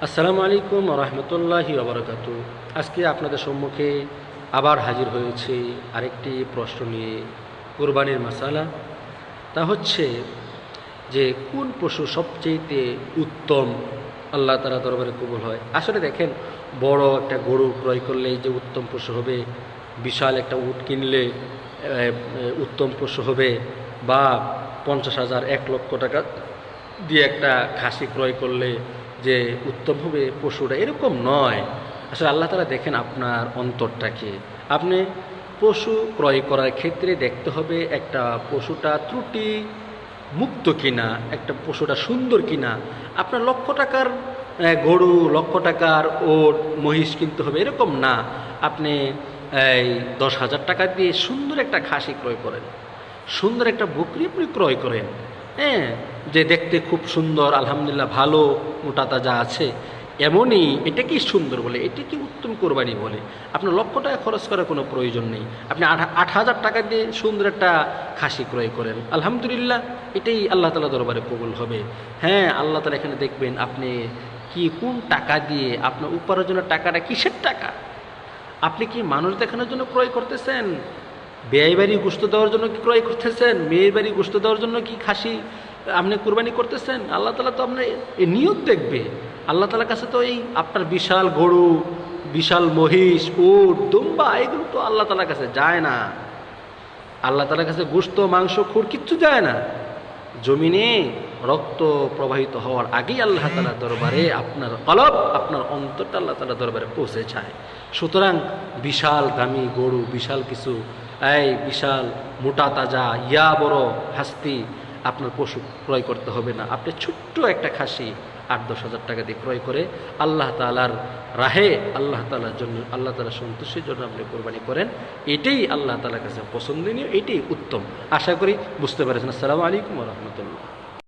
আসসালামু আলাইকুম রহমতুল্লাহি ওবরাকাতু। আজকে আপনাদের সম্মুখে আবার হাজির হয়েছে আরেকটি প্রশ্ন নিয়ে, কুরবানির মাসালা। তা হচ্ছে যে কোন পশু সবচেয়ে উত্তম আল্লাহ তাআলা দরবারে কবুল হয়। আসলে দেখেন, বড় একটা গরু ক্রয় করলেই যে উত্তম পশু হবে, বিশাল একটা উট কিনলে উত্তম পশু হবে, বা 50,000 1,00,000 টাকা দিয়ে একটা খাসি ক্রয় করলে যে উত্তম হবে পশুটা, এরকম নয়। আসলে আল্লাহ তাআলা দেখেন আপনার অন্তরটাকে। আপনি পশু ক্রয় করার ক্ষেত্রে দেখতে হবে একটা পশুটা ত্রুটি মুক্ত কিনা, একটা পশুটা সুন্দর কিনা। আপনার লক্ষ টাকার গরু, লক্ষ টাকার ওট মহিষ কিনতে হবে এরকম না। আপনি এই 10,000 টাকা দিয়ে সুন্দর একটা খাসি ক্রয় করেন, সুন্দর একটা বকরি আপনি ক্রয় করেন, হ্যাঁ, যে দেখতে খুব সুন্দর, আলহামদুলিল্লাহ ভালো, মোটা তাজা আছে, এমনই এটাকেই সুন্দর বলে, এটাকে উত্তম কোরবানি বলে। আপনার লক্ষ টাকা খরচ করার কোনো প্রয়োজন নেই। আপনি 8,000 টাকা দিয়ে সুন্দর একটা খাসি ক্রয় করেন, আলহামদুলিল্লাহ এটাই আল্লাহ তাআলা দরবারে কবুল হবে। হ্যাঁ, আল্লাহ তাআলা এখানে দেখবেন আপনি কি কোন টাকা দিয়ে, আপনার উপার্জনের টাকাটা কিসের টাকা। আপনি কি মানুষ দেখানোর জন্য ক্রয় করতেছেন? বেয়াই বাড়ি গোশত দেওয়ার জন্য কি ক্রয় করতেছেন? মেয়ের বাড়ি গোশত দেওয়ার জন্য কি খাসি আপনি কুরবানি করতেছেন? আল্লাহ তাআলা তো আপনার এই নিয়ত দেখবে। আল্লাহ তাআলার কাছে তো এই আপনার বিশাল গরু, বিশাল মহিষ, উট, দুম্বা, এগুলো তো আল্লাহ তাআলার কাছে যায় না। আল্লাহ তাআলার কাছে গোশত, মাংস, খুর কিচ্ছু যায় না। জমিনে রক্ত প্রবাহিত হওয়ার আগেই আল্লাহ তাআলার দরবারে আপনার কলব, আপনার অন্তরটা আল্লাহ তাআলার দরবারে পৌঁছে যায়। সুতরাং বিশাল দামি গরু, বিশাল কিছু, এই বিশাল মোটা তাজা ইয়া বড় হাস্তি আপনার পশু ক্রয় করতে হবে না। আপনি ছোট্ট একটা খাসি 8-10 হাজার টাকা দিয়ে ক্রয় করে আল্লাহ তাআলার রাহে, আল্লাহ তাআলার জন্য, আল্লাহ তাআলার সন্তুষ্টির জন্য আপনি কোরবানি করেন। এটাই আল্লাহ তাআলার কাছে পছন্দনীয়, এটাই উত্তম। আশা করি বুঝতে পেরেছেন। আসসালামু আলাইকুম ওয়া রাহমাতুল্লাহ।